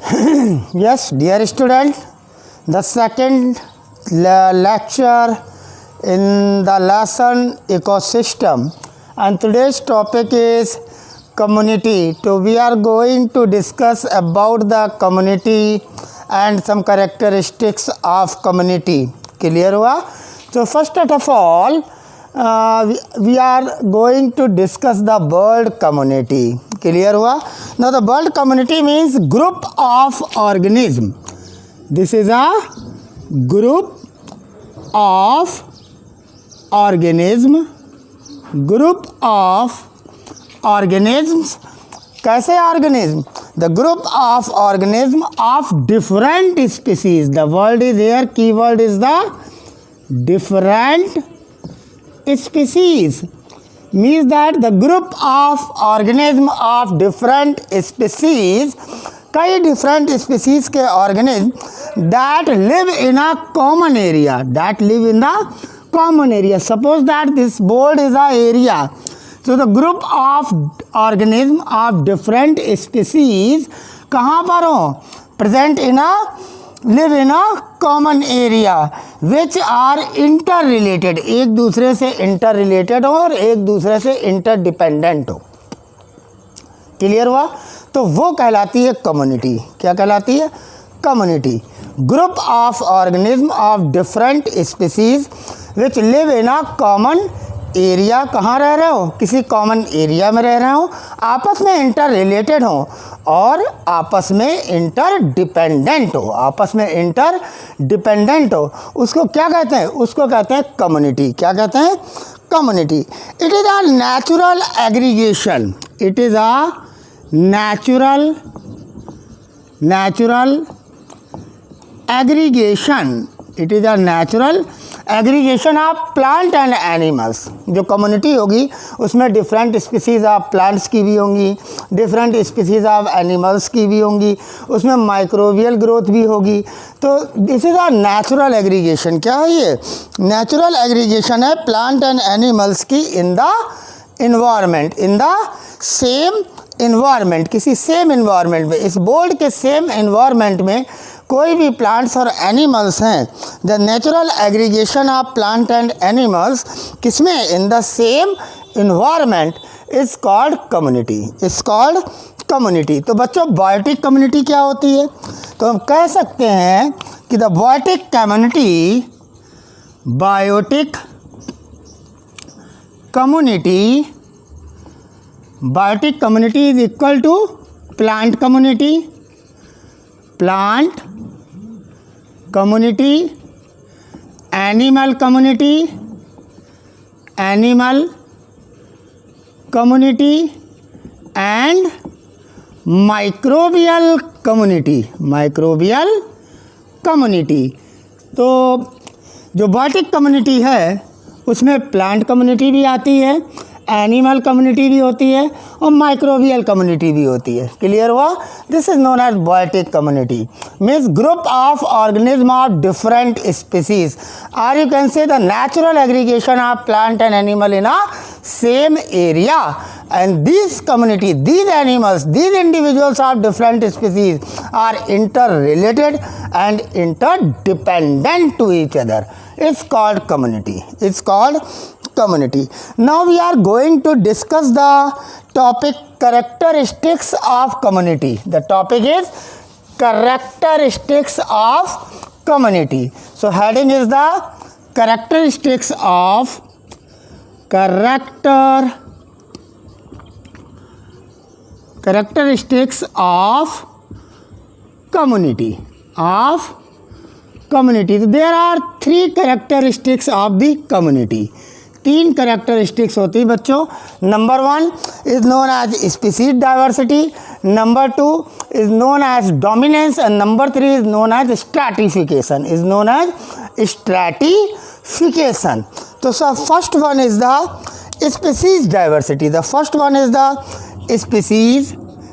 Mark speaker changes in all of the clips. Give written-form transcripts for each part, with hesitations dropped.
Speaker 1: Yes, dear student, the second lecture in the lesson ecosystem, and today's topic is community. So we are going to discuss about the community and some characteristics of community. Clear हुआ? So first of all, we are going to discuss the bird community. Clear हुआ? Now the bird community means group of organism. This is a group of organism. Group of organisms. कैसे organism? The group of organism of different species. The word is here. Keyword is the different species. Means that the group of organism of different species, कई different species के organism that live in a common area, that live in the common area. Suppose that this board is a area. So the group of organism of different species कहाँ पर हो? Present in a live in a common area which are interrelated. एक दूसरे से interrelated हो और एक दूसरे से interdependent हो. क्लियर हुआ? तो वो कहलाती है कम्युनिटी. क्या कहलाती है? Community. Group of organism of different species which live in a common area. कहाँ रह रहे हो? किसी कॉमन एरिया में रह रहे हो, आपस में इंटर रिलेटेड हो और आपस में इंटर डिपेंडेंट हो. आपस में इंटर डिपेंडेंट हो, उसको क्या कहते हैं? उसको कहते हैं कम्युनिटी. क्या कहते हैं? Community. It is a natural aggregation. It is a natural aggregation. It is a natural aggregation of plant and animals. जो कम्युनिटी होगी उसमें डिफरेंट स्पीसीज़ ऑफ प्लांट्स की भी होंगी, डिफरेंट स्पीसीज़ ऑफ एनिमल्स की भी होंगी, उसमें माइक्रोबियल ग्रोथ भी होगी. तो this is a natural aggregation. क्या है ये? नेचुरल एग्रीगेशन है प्लांट एंड एनिमल्स की in the environment, in the same environment, किसी सेम इन्वायरमेंट में. इस बोर्ड के सेम इन्वायरमेंट में कोई भी प्लांट्स और एनिमल्स हैं. The natural aggregation of plant and animals किसमें? In the same environment is called community. Is called community. तो बच्चों बायोटिक कम्युनिटी क्या होती है? तो हम कह सकते हैं कि the biotic community, biotic community, biotic community is equal to plant community, plant community, animal community, animal community and microbial community, microbial community. तो जो बायोटिक कम्युनिटी है उसमें प्लांट कम्युनिटी भी आती है, एनिमल कम्युनिटी भी होती है और माइक्रोबियल कम्युनिटी भी होती है. क्लियर हुआ? This is known as biotic community. Means group of organism of different species or you can say the natural aggregation of plant and animal in a same area. And these community, these animals, these individuals of different species are interrelated and interdependent to each other. It's called community. It's called community. Now we are going to discuss the topic characteristics of community. The topic is characteristics of community. So heading is the characteristics of characteristics of community. Of community. So there are three characteristics of the community. तीन characteristics होती है बच्चों. Number one is known as species diversity. Number two is known as dominance, and number three is known as stratification. Is known as stratification. So first one is the species diversity. The first one is the species.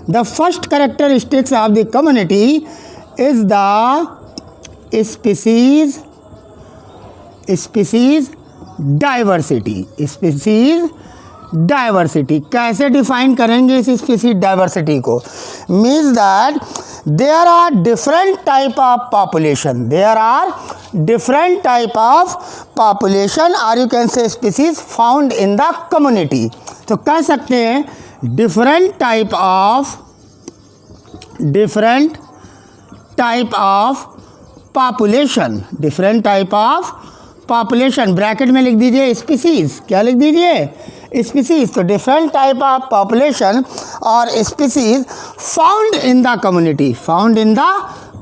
Speaker 1: The first characteristics of the community is the species diversity. Species diversity. कैसे define करेंगे इस species diversity को? Means that there are different type of population, there are different type of population और you can say species found in the community. तो कह सकते हैं different type of population, different type of population, bracket में लिख दीजिए species. क्या लिख दीजिए? स्पीसीज। तो डिफरेंट टाइप ऑफ पॉपुलेशन और species found in the community, found in the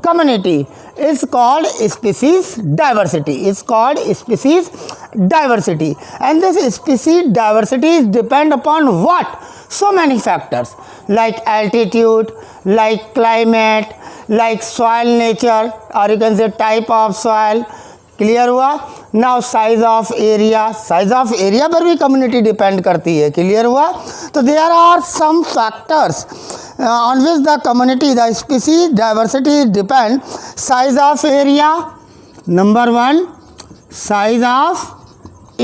Speaker 1: community is called species diversity, is called species diversity. And this species diversity is depend upon what? So many factors like altitude, like climate, like soil nature, or you can say type of soil. Clear हुआ? Now size of area, size of area पर भी community depend करती है। Clear हुआ? तो there are some factors on which the community, the species diversity depend. Size of area, number 1, size of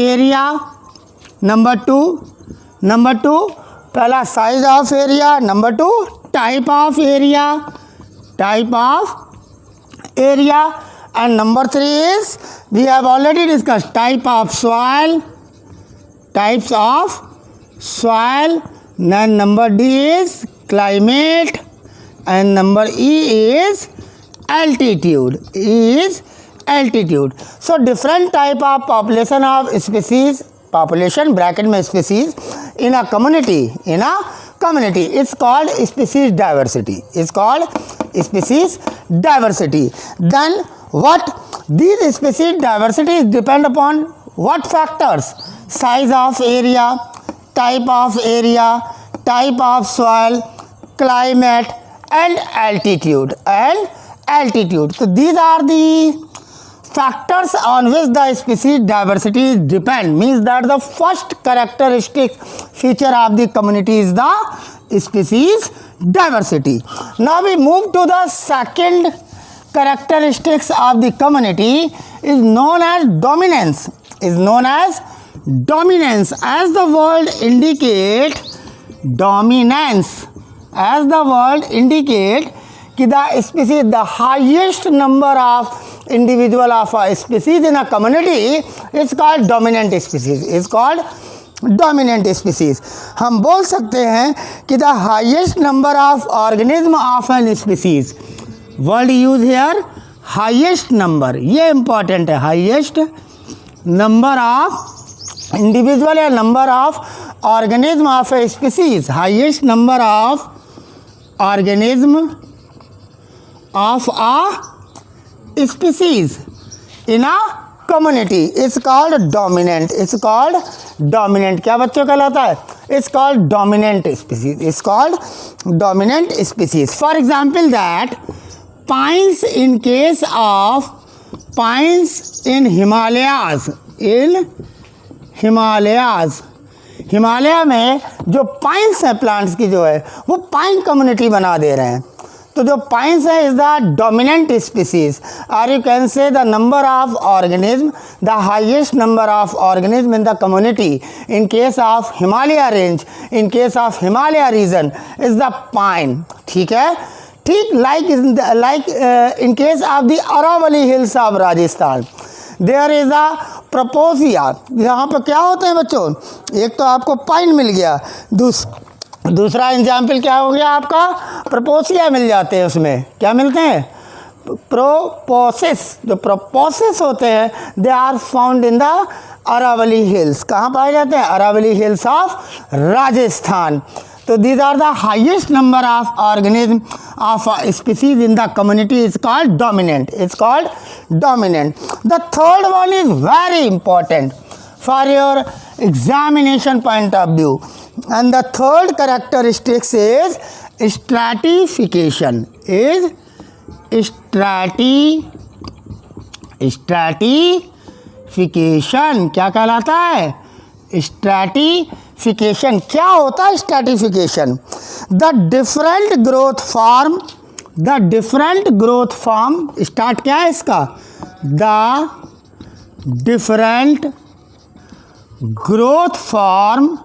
Speaker 1: area, number 2, पहला size of area, number 2 type of area, and number 3 is we have already discussed type of soil, types of soil. Then number D is climate, and number E is altitude. So different type of population of species, population bracket में species in a community, is called species diversity, is called species diversity. Then what these species diversity depend upon what factors? Size of area, type of area, type of soil, climate and altitude. So these are the factors on which the species diversity depend. Means that the first characteristic feature of the community is the species diversity. Now we move to the second characteristics of the community is known as dominance. As the word indicate dominance, as the word indicate कि the species, the highest number of individual of a species in a community is called dominant species, is called dominant species. हम बोल सकते हैं कि the highest number of organism of an species, word use here highest number, ये important है, highest number of individual या number of organism of a species, highest number of organism of a species in a community is called dominant, is called dominant. क्या बच्चों कहलाता है? It's called dominant species, is called dominant species. For example that pines in case of pines in Himalayas, Himalaya में जो pines है plants की जो है वो पाइन कम्युनिटी बना दे रहे हैं। तो जो पाइन्स है इज द डोमिनेंट स्पीसीज और you can say the number of organism, the highest number of organism in the community in case of Himalaya range, in case of Himalaya region is the pine. ठीक है, ठीक like in case of the Aravalli hills of Rajasthan there is a prosopis. यहाँ पर क्या होते हैं बच्चों? एक तो आपको पाइन मिल गया, दूसरा एग्जाम्पल क्या हो गया आपका? प्रोपोसिया मिल जाते हैं। उसमें क्या मिलते हैं? प्रोपोसिस। जो प्रोपोसिस होते हैं they are found in the Aravalli hills. कहाँ पाए जाते हैं? Aravalli hills of Rajasthan. So these are the highest number of organism of a species in the community is called dominant. It's called dominant. The third one is very important for your examination point of view. And the third characteristics is stratification. Is stratification क्या कहलाता है? Stratification. क्या होता है stratification? The different growth form, start क्या है इसका? The different growth form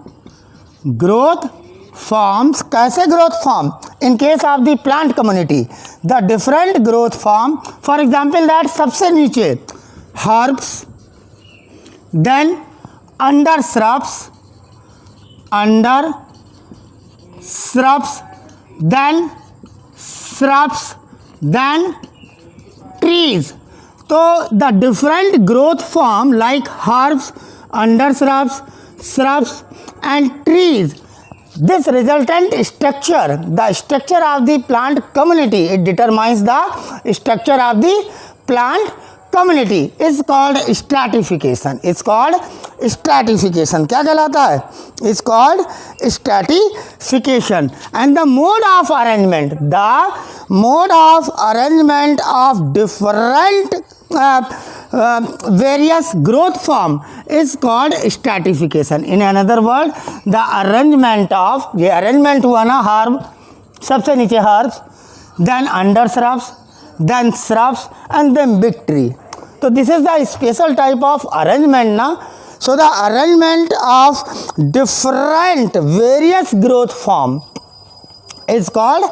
Speaker 1: growth forms, कैसे growth form in case of the plant community, the different growth form, for example that सबसे नीचे herbs, then under shrubs, then shrubs, then trees. So the different growth form like herbs, undershrubs, shrubs and trees, this resultant structure, the structure of the plant community, it determines the structure of the plant community, is called stratification. It's called stratification. क्या कहलाता है? It's called stratification. And the mode of arrangement, of different various growth form is called stratification. In another word, the arrangement of, ये arrangement हुआ ना herb, सबसे नीचे herbs, then undershrubs, then shrubs and then big tree. So this is the special type of arrangement ना. So the arrangement of different various growth form is called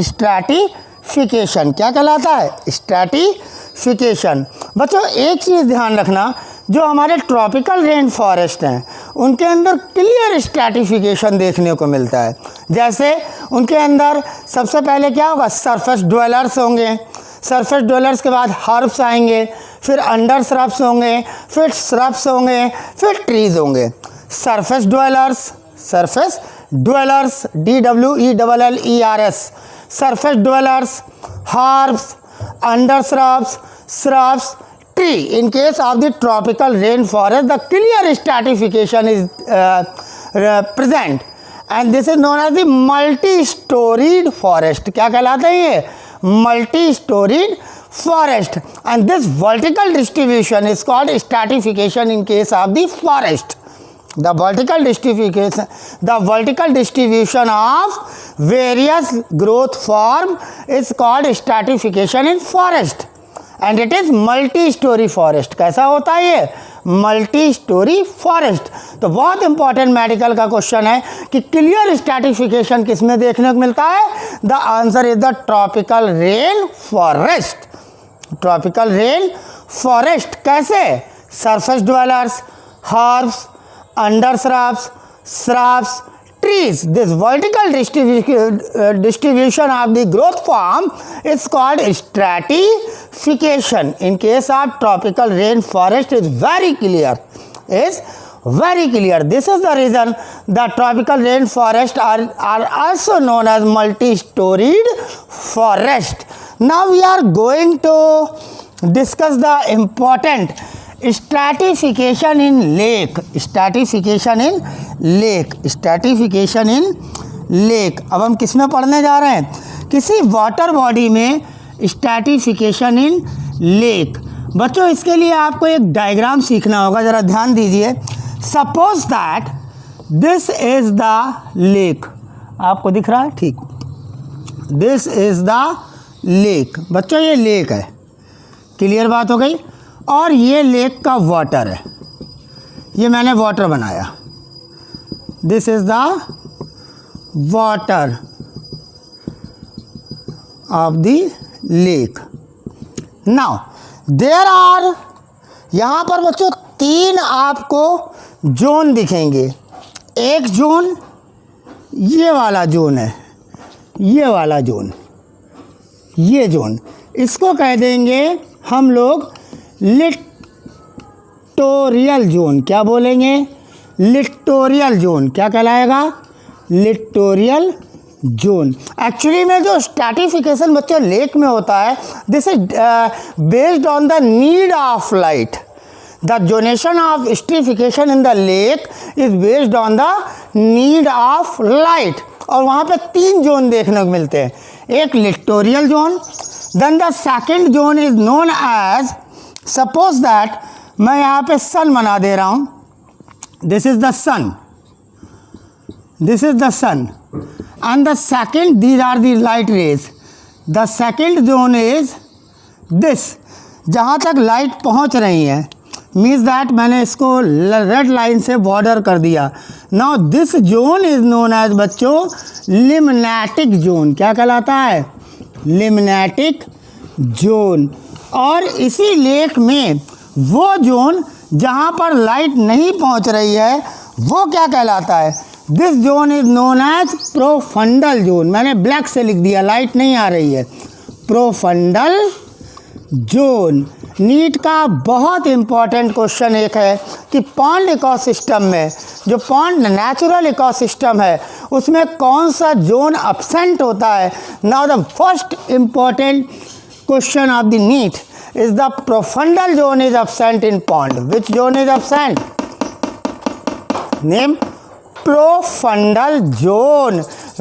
Speaker 1: stratification. क्या कहलाता है? Stratification. बच्चों एक चीज़ ध्यान रखना, जो हमारे ट्रॉपिकल रेन फॉरेस्ट हैं उनके अंदर क्लियर स्ट्रैटिफिकेशन देखने को मिलता है. जैसे उनके अंदर सबसे पहले क्या होगा? सरफेस ड्वेलर्स होंगे, सरफेस ड्वेलर्स के बाद हर्ब्स आएंगे, फिर अंडर श्रब्स होंगे, फिर श्रब्स होंगे, फिर ट्रीज होंगे. Surface dwellers, DWELLERS, surface dwellers, herbs, under shrubs, tree. In case of the tropical rainforest, the clear stratification is present, and this is known as the multi-storied forest. क्या कहलाता है ये? Multi-storied forest. And this vertical distribution is called stratification in case of the forest. The vertical distribution of various growth form is called stratification in forest. And it is multi-story forest. कैसा होता है ये? Multi-storey forest. तो बहुत important medical का question है कि clear stratification किस में देखने को मिलता है? The answer is the tropical rain forest. Tropical rain forest कैसे? Surface dwellers, herbs, under shrubs, trees. This vertical distribution of the growth form is called stratification. In case of tropical rainforest is very clear. This is the reason the tropical rainforest are also known as multi-storied forest. Now we are going to discuss the important stratification in lake. अब हम किस में पढ़ने जा रहे हैं? किसी water body में स्ट्रैटिफिकेशन इन लेक. बच्चों इसके लिए आपको एक डायग्राम सीखना होगा, ज़रा ध्यान दीजिए. Suppose that this is the lake. आपको दिख रहा है? ठीक. This is the lake. बच्चों ये लेक है, क्लियर बात हो गई. और ये लेक का वाटर है, ये मैंने वाटर बनाया. This is the water of the lake. Now there are, यहाँ पर बच्चों 3 आपको जोन दिखेंगे. एक जोन ये वाला जोन है, ये वाला जोन, ये जोन, इसको कह देंगे हम लोग लिटोरियल जोन. क्या बोलेंगे? लिटोरियल जोन. क्या कहलाएगा? लिटोरियल जोन. एक्चुअली में जो स्ट्रैटिफिकेशन बच्चों लेक में होता है, this is based on the need of light. The zonation of stratification in the lake is based on the need of light. और वहाँ पे 3 जोन देखने को मिलते हैं. एक littoral zone, then the second zone is known as, suppose that मैं यहाँ पे सन बना दे रहा हूँ. This is the sun, this is the sun, and the second, these are the light rays. The second zone is this, जहाँ तक light पहुँच रही है मीन्स दैट मैंने इसको रेड लाइन से बॉर्डर कर दिया. Now this zone is known as बच्चों लिम्नेटिक जोन. क्या कहलाता है? Limnetic zone. और इसी लेक में वो जोन जहाँ पर लाइट नहीं पहुँच रही है वो क्या कहलाता है? This zone is known as profundal zone. मैंने ब्लैक से लिख दिया, लाइट नहीं आ रही है. Profundal zone. नीट का बहुत इम्पॉर्टेंट क्वेश्चन एक है कि पॉन्ड इकोसिस्टम में, जो पॉन्ड नेचुरल इकोसिस्टम है, उसमें कौन सा जोन एब्सेंट होता है. Now the first important question of the NEET is the profundal zone is absent in pond. Which zone is absent? Name profundal zone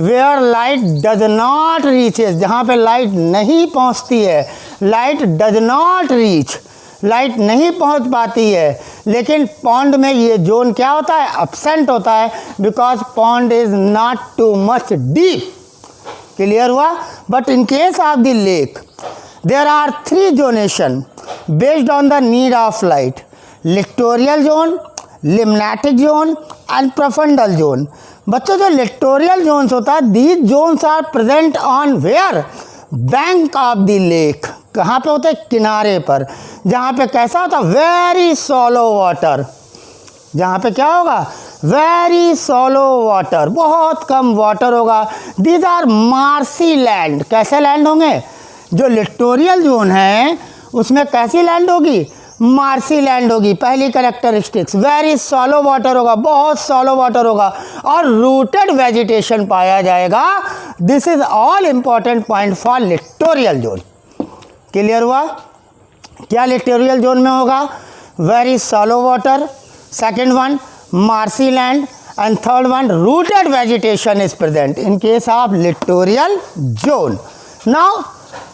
Speaker 1: where light does not reaches. जहाँ पे light नहीं पहुँचती है, light does not reach, light नहीं पहुँच पाती है. लेकिन पॉन्ड में ये जोन क्या होता है? एब्सेंट होता है, because pond is not too much deep. Clear हुआ? But in case of the lake there are three zonation based on the need of light: littoral zone, limnatic zone and profundal zone. बच्चों जो littoral zones होता है, these zones are present on where? Bank of the lake. कहाँ पे होते हैं? किनारे पर. जहाँ पे कैसा होता है? Very shallow water. जहाँ पे क्या होगा? Very shallow water. बहुत कम वाटर होगा. These are marshy land. कैसे लैंड होंगे? जो लिटोरियल जोन है उसमें कैसी लैंड होगी? मार्सी लैंड होगी. पहली कैरेक्टरिस्टिक्स, वेरी सॉलो वाटर होगा, बहुत सॉलो वाटर होगा, और रूटेड वेजिटेशन पाया जाएगा. This is all important point for littoral zone. Clear हुआ? क्या लिटोरियल जोन में होगा? Very shallow water, second one marshy land, and third one rooted vegetation is present in case of littoral zone. Now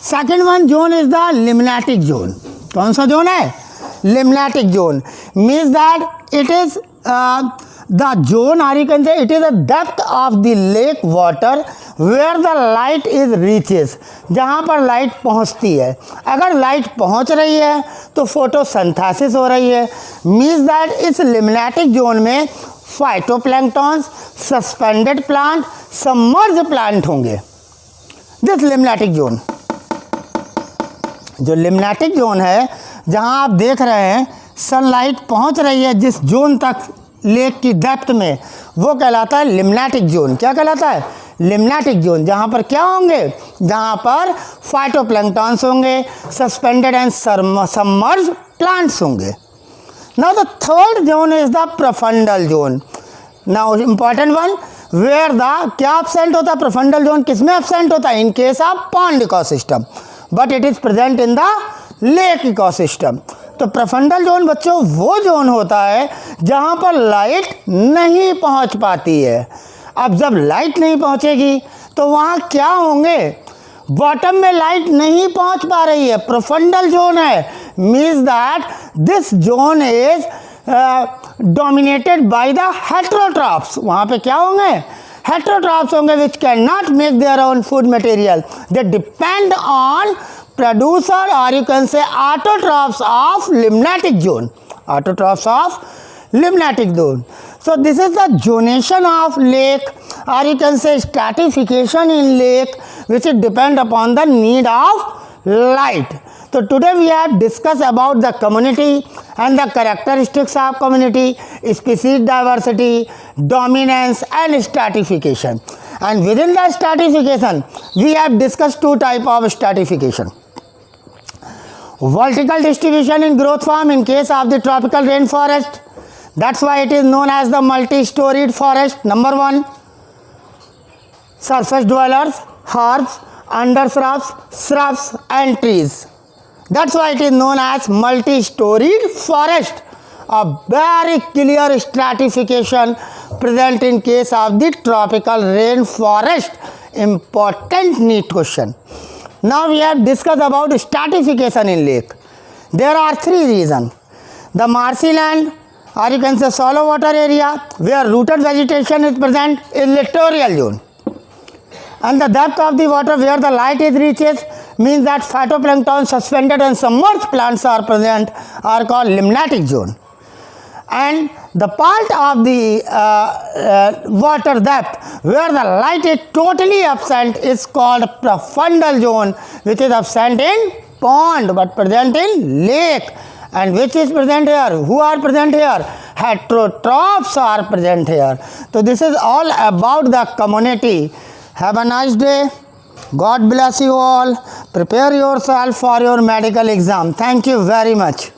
Speaker 1: second one zone is the limnetic zone. कौन सा zone है? Limnetic zone. Means that it is the zone, और you can say it is the depth of the lake water where the light is reaches. जहाँ पर light पहुँचती है. अगर light पहुँच रही है तो फोटोसिंथेसिस हो रही है. मीन्स दैट इस लिम्नेटिक जोन में phytoplanktons, suspended plant, submerge plant होंगे. दिस लिम्नेटिक जोन, जो लिम्नेटिक जोन है, जहां आप देख रहे हैं सनलाइट पहुंच रही है जिस जोन तक लेक की डेप्थ में, वो कहलाता है लिम्नेटिक जोन. क्या कहलाता है? Limnetic zone. जहां पर क्या होंगे? जहां पर फाइटोप्लैंक्टॉन्स होंगे, सस्पेंडेड एंड सबमर्ज प्लांट्स होंगे. Now the third zone is the profundal zone. Now important one, where the क्या एब्सेंट होता है? प्रोफंडल जोन किसमें एब्सेंट होता है? In case of pond ecosystem, but it is present in the lake ecosystem. तो profundal zone बच्चों वो zone होता है जहाँ पर लाइट नहीं पहुँच पाती है. अब जब लाइट नहीं पहुँचेगी तो वहाँ क्या होंगे? बॉटम में लाइट नहीं पहुँच पा रही है, प्रोफंडल जोन है. Means that this zone is dominated by the heterotrophs. वहाँ पे क्या होंगे? हेटेरोट्रॉप्स होंगे which can not make their own food material. They depend on producer, or you can say autotrophs of limnatic zone. Autotrophs of limnatic zone. So this is the zonation of lake, or you can say stratification in lake, which it depend upon the need of light. So today we have discussed about the community and the characteristics of community, species diversity, dominance and stratification. And within the stratification, we have discussed two types of stratification. Vertical distribution in growth form in case of the tropical rainforest. That's why it is known as the multi-storied forest. Number one, surface dwellers, herbs, undershrubs, shrubs and trees. That's why it is known as multi-storied forest. A very clear stratification present in case of the tropical rainforest. Important NEET question. Now we have discussed about stratification in lake. There are three reasons. The marshy land, or you can say shallow water area where rooted vegetation is present, is littoral zone. And the depth of the water where the light is reaches, means that phytoplankton, suspended and submerged plants are present, are called limnatic zone. And the part of the water depth where the light is totally absent is called profundal zone, which is absent in pond but present in lake. And which is present here? Who are present here? Heterotrophs are present here. So this is all about the community. Have a nice day. God bless you all. Prepare yourself for your medical exam. Thank you very much.